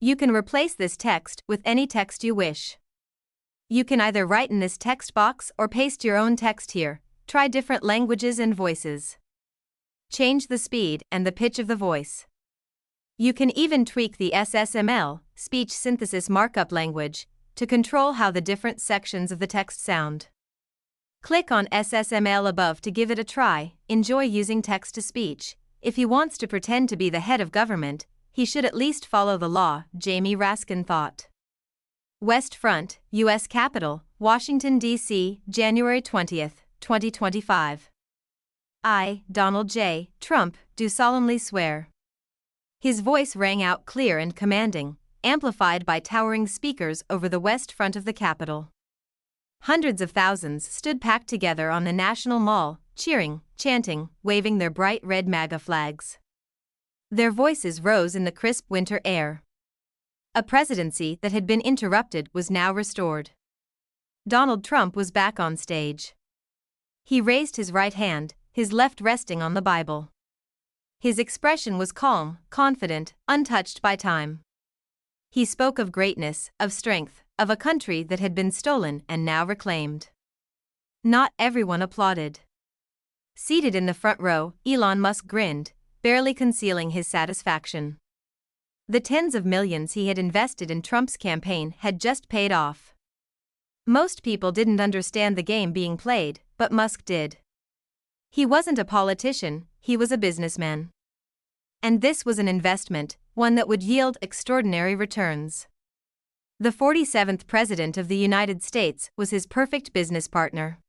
You can replace this text with any text you wish. You can either write in this text box or paste your own text here. Try different languages and voices. Change the speed and the pitch of the voice. You can even tweak the SSML, speech synthesis markup language, to control how the different sections of the text sound. Click on SSML above to give it a try. Enjoy using text-to-speech. If he wants to pretend to be the head of government, he should at least follow the law, Jamie Raskin thought. West Front, U.S. Capitol, Washington, D.C., January 20, 2025. I, Donald J. Trump, do solemnly swear. His voice rang out clear and commanding, amplified by towering speakers over the west front of the Capitol. Hundreds of thousands stood packed together on the National Mall, cheering, chanting, waving their bright red MAGA flags. Their voices rose in the crisp winter air. A presidency that had been interrupted was now restored. Donald Trump was back on stage. He raised his right hand, his left resting on the Bible. His expression was calm, confident, untouched by time. He spoke of greatness, of strength, of a country that had been stolen and now reclaimed. Not everyone applauded. Seated in the front row, Elon Musk grinned, barely concealing his satisfaction. The tens of millions he had invested in Trump's campaign had just paid off. Most people didn't understand the game being played, but Musk did. He wasn't a politician, he was a businessman. And this was an investment, one that would yield extraordinary returns. The 47th President of the United States was his perfect business partner.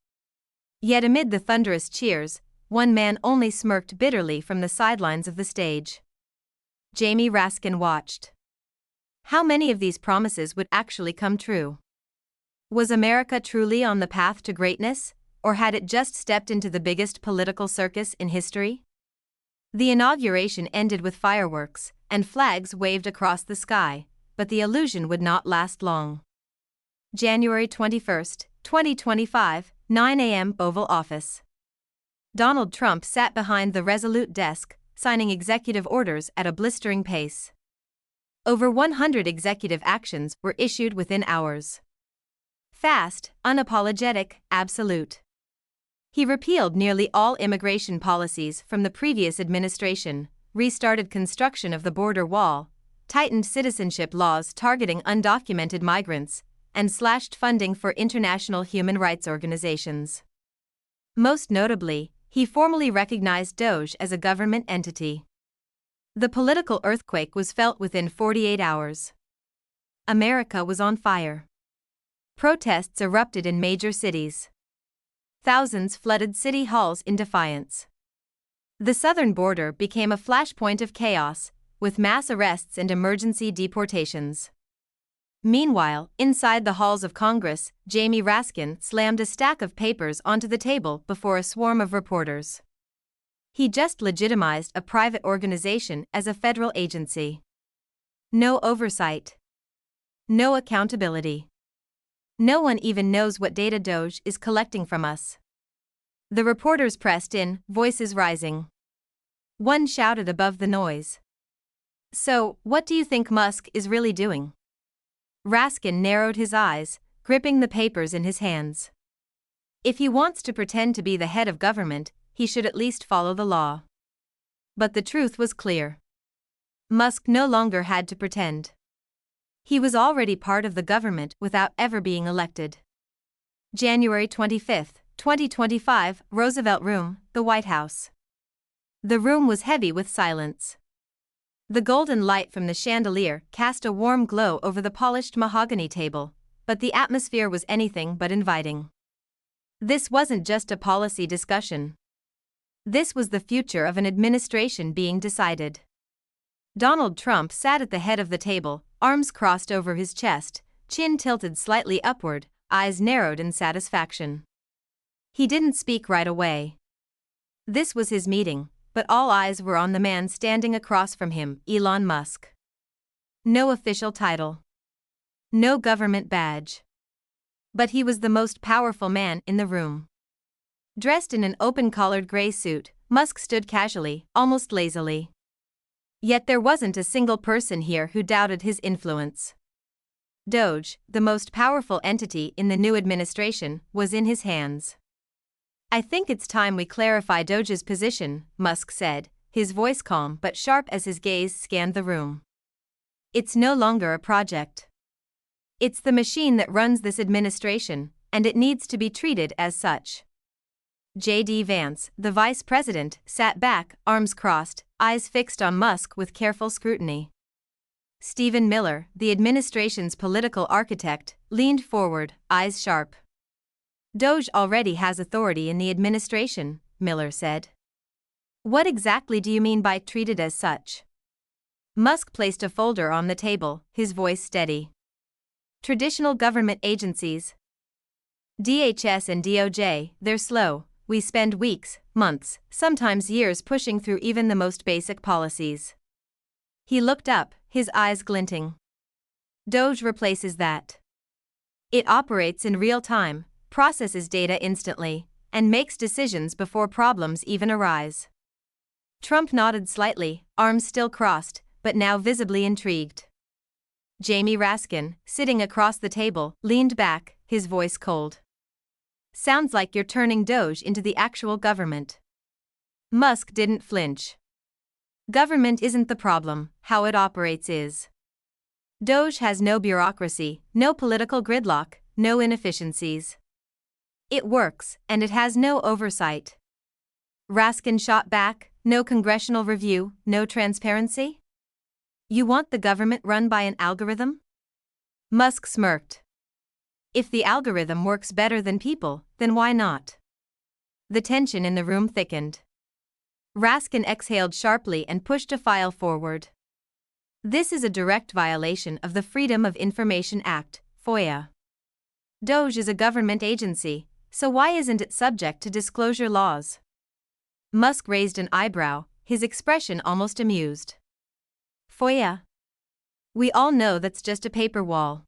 Yet amid the thunderous cheers, one man only smirked bitterly from the sidelines of the stage. Jamie Raskin watched. How many of these promises would actually come true? Was America truly on the path to greatness, or had it just stepped into the biggest political circus in history? The inauguration ended with fireworks, and flags waved across the sky, but the illusion would not last long. January 21, 2025, 9 a.m. Oval Office. Donald Trump sat behind the resolute desk, signing executive orders at a blistering pace. Over 100 executive actions were issued within hours. Fast, unapologetic, absolute. He repealed nearly all immigration policies from the previous administration, restarted construction of the border wall, tightened citizenship laws targeting undocumented migrants, and slashed funding for international human rights organizations. Most notably, he formally recognized DOJ as a government entity. The political earthquake was felt within 48 hours. America was on fire. Protests erupted in major cities. Thousands flooded city halls in defiance. The southern border became a flashpoint of chaos, with mass arrests and emergency deportations. Meanwhile, inside the halls of Congress, Jamie Raskin slammed a stack of papers onto the table before a swarm of reporters. He just legitimized a private organization as a federal agency. No oversight. No accountability. No one even knows what data DOJ is collecting from us. The reporters pressed in, voices rising. One shouted above the noise. So, what do you think Musk is really doing? Raskin narrowed his eyes, gripping the papers in his hands. If he wants to pretend to be the head of government, he should at least follow the law. But the truth was clear. Musk no longer had to pretend. He was already part of the government without ever being elected. January 25, 2025, Roosevelt Room, the White House. The room was heavy with silence. The golden light from the chandelier cast a warm glow over the polished mahogany table, but the atmosphere was anything but inviting. This wasn't just a policy discussion. This was the future of an administration being decided. Donald Trump sat at the head of the table, arms crossed over his chest, chin tilted slightly upward, eyes narrowed in satisfaction. He didn't speak right away. This was his meeting, but all eyes were on the man standing across from him, Elon Musk. No official title. No government badge. But he was the most powerful man in the room. Dressed in an open-collared gray suit, Musk stood casually, almost lazily. Yet there wasn't a single person here who doubted his influence. Doge, the most powerful entity in the new administration, was in his hands. I think it's time we clarify Doge's position, Musk said, his voice calm but sharp as his gaze scanned the room. It's no longer a project. It's the machine that runs this administration, and it needs to be treated as such. J.D. Vance, the vice president, sat back, arms crossed, eyes fixed on Musk with careful scrutiny. Stephen Miller, the administration's political architect, leaned forward, eyes sharp. Doge already has authority in the administration, Miller said. What exactly do you mean by treated as such? Musk placed a folder on the table, his voice steady. Traditional government agencies. DHS and DOJ, they're slow. We spend weeks, months, sometimes years pushing through even the most basic policies. He looked up, his eyes glinting. Doge replaces that. It operates in real time, processes data instantly, and makes decisions before problems even arise. Trump nodded slightly, arms still crossed, but now visibly intrigued. Jamie Raskin, sitting across the table, leaned back, his voice cold. Sounds like you're turning Doge into the actual government. Musk didn't flinch. Government isn't the problem, how it operates is. Doge has no bureaucracy, no political gridlock, no inefficiencies. It works, and it has no oversight. Raskin shot back, no congressional review, no transparency? You want the government run by an algorithm? Musk smirked. If the algorithm works better than people, then why not? The tension in the room thickened. Raskin exhaled sharply and pushed a file forward. This is a direct violation of the Freedom of Information Act, FOIA. Doge is a government agency, so why isn't it subject to disclosure laws? Musk raised an eyebrow, his expression almost amused. FOIA? We all know that's just a paper wall.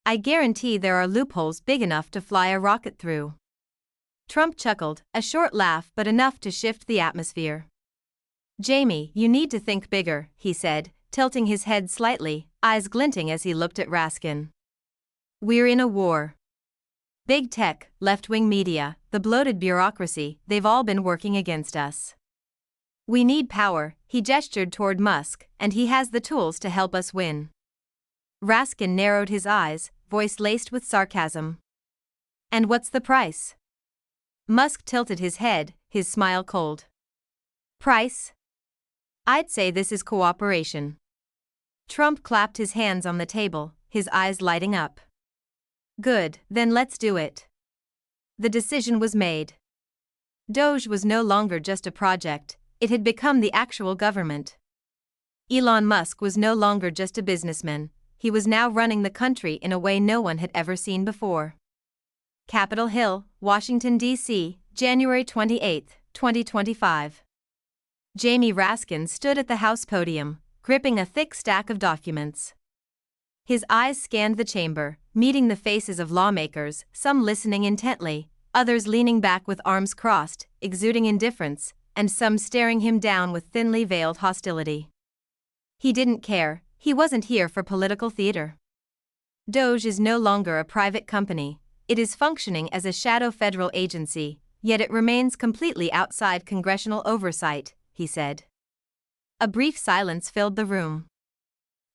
I guarantee there are loopholes big enough to fly a rocket through. Trump chuckled, a short laugh but enough to shift the atmosphere. Jamie, you need to think bigger, he said, tilting his head slightly, eyes glinting as he looked at Raskin. We're in a war. Big tech, left-wing media, the bloated bureaucracy, they've all been working against us. We need power, he gestured toward Musk, and he has the tools to help us win. Raskin narrowed his eyes, voice laced with sarcasm. And what's the price? Musk tilted his head, his smile cold. Price? I'd say this is cooperation. Trump clapped his hands on the table, his eyes lighting up. Good, then let's do it. The decision was made. Doge was no longer just a project, it had become the actual government. Elon Musk was no longer just a businessman, he was now running the country in a way no one had ever seen before. Capitol Hill, Washington, D.C., January 28, 2025. Jamie Raskin stood at the House podium, gripping a thick stack of documents. His eyes scanned the chamber, meeting the faces of lawmakers, some listening intently, others leaning back with arms crossed, exuding indifference, and some staring him down with thinly veiled hostility. He didn't care, he wasn't here for political theater. Doge is no longer a private company, it is functioning as a shadow federal agency, yet it remains completely outside congressional oversight, he said. A brief silence filled the room.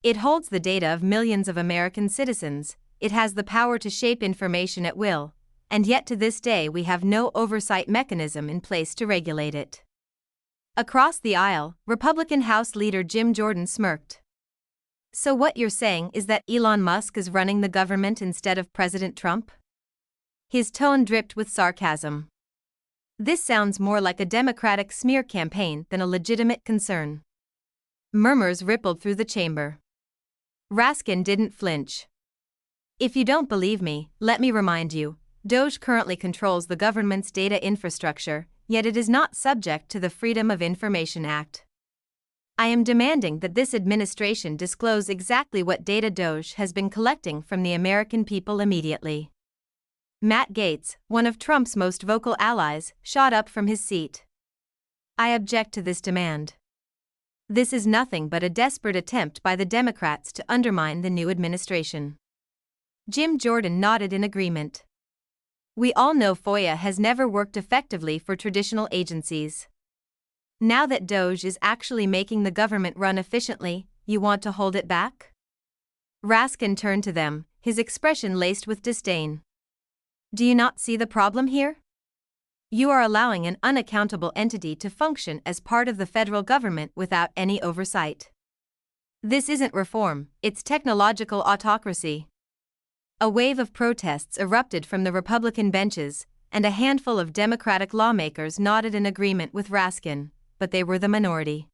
It holds the data of millions of American citizens, it has the power to shape information at will, and yet to this day we have no oversight mechanism in place to regulate it. Across the aisle, Republican House Leader Jim Jordan smirked. So what you're saying is that Elon Musk is running the government instead of President Trump? His tone dripped with sarcasm. This sounds more like a Democratic smear campaign than a legitimate concern. Murmurs rippled through the chamber. Raskin didn't flinch. If you don't believe me, let me remind you, Doge currently controls the government's data infrastructure, yet it is not subject to the Freedom of Information Act. I am demanding that this administration disclose exactly what data Doge has been collecting from the American people immediately. Matt Gaetz, one of Trump's most vocal allies, shot up from his seat. I object to this demand. This is nothing but a desperate attempt by the Democrats to undermine the new administration. Jim Jordan nodded in agreement. We all know FOIA has never worked effectively for traditional agencies. Now that DOJ is actually making the government run efficiently, you want to hold it back? Raskin turned to them, his expression laced with disdain. Do you not see the problem here? You are allowing an unaccountable entity to function as part of the federal government without any oversight. This isn't reform, it's technological autocracy. A wave of protests erupted from the Republican benches, and a handful of Democratic lawmakers nodded in agreement with Raskin, but they were the minority.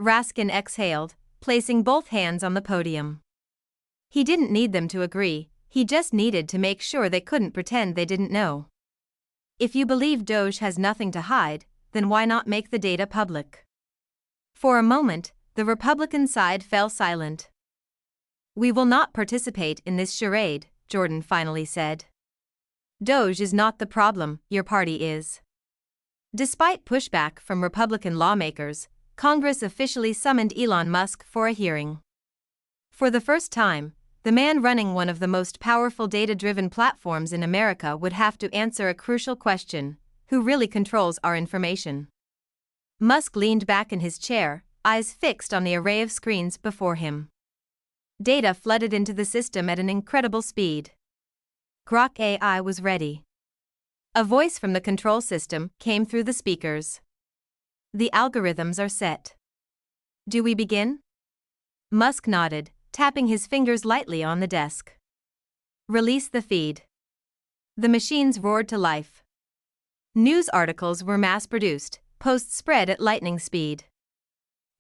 Raskin exhaled, placing both hands on the podium. He didn't need them to agree, he just needed to make sure they couldn't pretend they didn't know. If you believe DOJ has nothing to hide, then why not make the data public? For a moment, the Republican side fell silent. We will not participate in this charade, Jordan finally said. DOJ is not the problem, your party is. Despite pushback from Republican lawmakers, Congress officially summoned Elon Musk for a hearing. For the first time, the man running one of the most powerful data-driven platforms in America would have to answer a crucial question: who really controls our information? Musk leaned back in his chair, eyes fixed on the array of screens before him. Data flooded into the system at an incredible speed. Grok AI was ready. A voice from the control system came through the speakers. The algorithms are set. Do we begin? Musk nodded, tapping his fingers lightly on the desk. Release the feed. The machines roared to life. News articles were mass-produced, posts spread at lightning speed.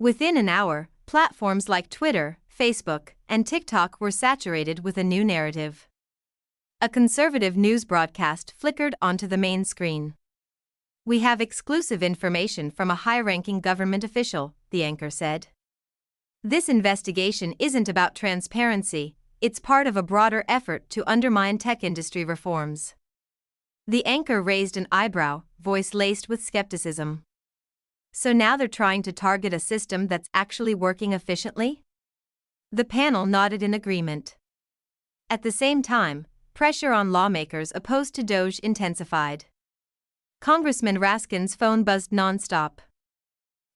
Within an hour, platforms like Twitter, Facebook, and TikTok were saturated with a new narrative. A conservative news broadcast flickered onto the main screen. We have exclusive information from a high-ranking government official, the anchor said. This investigation isn't about transparency, it's part of a broader effort to undermine tech industry reforms. The anchor raised an eyebrow, voice laced with skepticism. So now they're trying to target a system that's actually working efficiently? The panel nodded in agreement. At the same time, pressure on lawmakers opposed to DOJ intensified. Congressman Raskin's phone buzzed nonstop.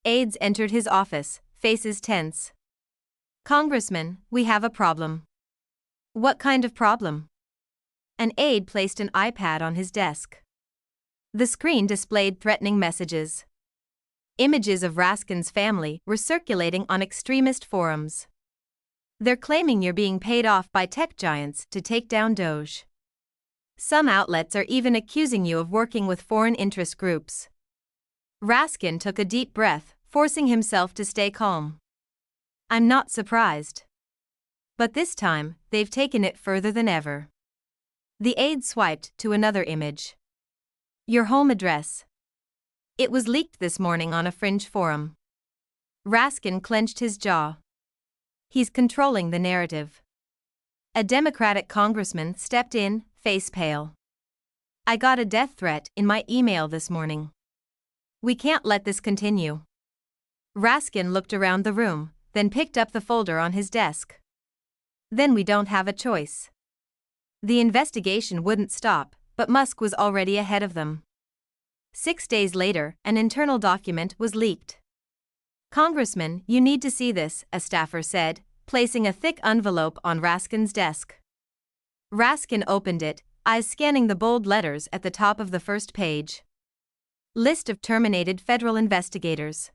Aides entered his office, faces tense. Congressman, we have a problem. What kind of problem? An aide placed an iPad on his desk. The screen displayed threatening messages. Images of Raskin's family were circulating on extremist forums. They're claiming you're being paid off by tech giants to take down DOJ. Some outlets are even accusing you of working with foreign interest groups. Raskin took a deep breath, forcing himself to stay calm. I'm not surprised. But this time, they've taken it further than ever. The aide swiped to another image. Your home address. It was leaked this morning on a fringe forum. Raskin clenched his jaw. He's controlling the narrative. A Democratic congressman stepped in, face pale. I got a death threat in my email this morning. We can't let this continue. Raskin looked around the room, then picked up the folder on his desk. Then we don't have a choice. The investigation wouldn't stop, but Musk was already ahead of them. 6 days later, an internal document was leaked. Congressman, you need to see this, a staffer said, placing a thick envelope on Raskin's desk. Raskin opened it, eyes scanning the bold letters at the top of the first page. List of terminated federal investigators.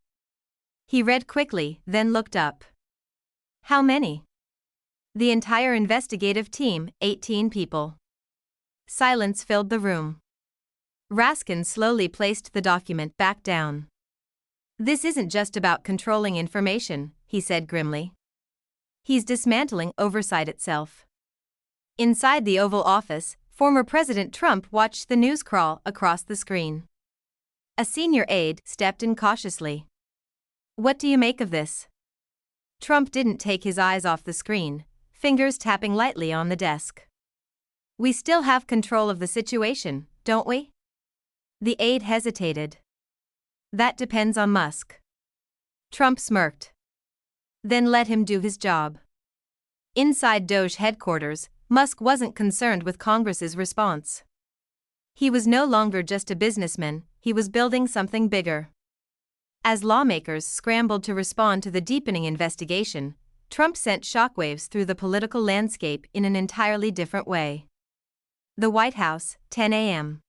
He read quickly, then looked up. How many? The entire investigative team, 18 people. Silence filled the room. Raskin slowly placed the document back down. This isn't just about controlling information, he said grimly. He's dismantling oversight itself. Inside the Oval Office, former President Trump watched the news crawl across the screen. A senior aide stepped in cautiously. What do you make of this? Trump didn't take his eyes off the screen, fingers tapping lightly on the desk. We still have control of the situation, don't we? The aide hesitated. That depends on Musk. Trump smirked. Then let him do his job. Inside Doge headquarters, Musk wasn't concerned with Congress's response. He was no longer just a businessman, he was building something bigger. As lawmakers scrambled to respond to the deepening investigation, Trump sent shockwaves through the political landscape in an entirely different way. The White House, 10 a.m.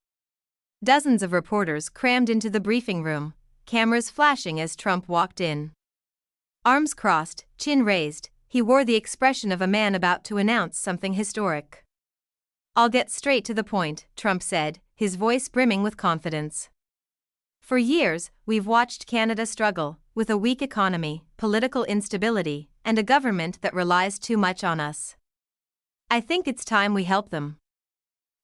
Dozens of reporters crammed into the briefing room, cameras flashing as Trump walked in. Arms crossed, chin raised, he wore the expression of a man about to announce something historic. "I'll get straight to the point," Trump said, his voice brimming with confidence. "For years, we've watched Canada struggle, with a weak economy, political instability, and a government that relies too much on us. I think it's time we help them."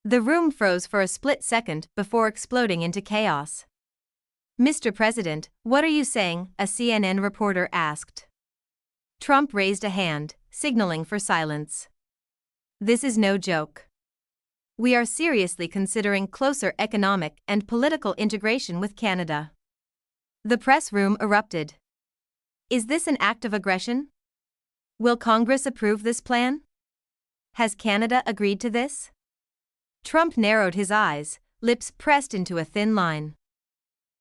The room froze for a split second before exploding into chaos. "Mr. President, what are you saying?" a CNN reporter asked. Trump raised a hand, signaling for silence. "This is no joke. We are seriously considering closer economic and political integration with Canada." The press room erupted. "Is this an act of aggression? Will Congress approve this plan? Has Canada agreed to this?" Trump narrowed his eyes, lips pressed into a thin line.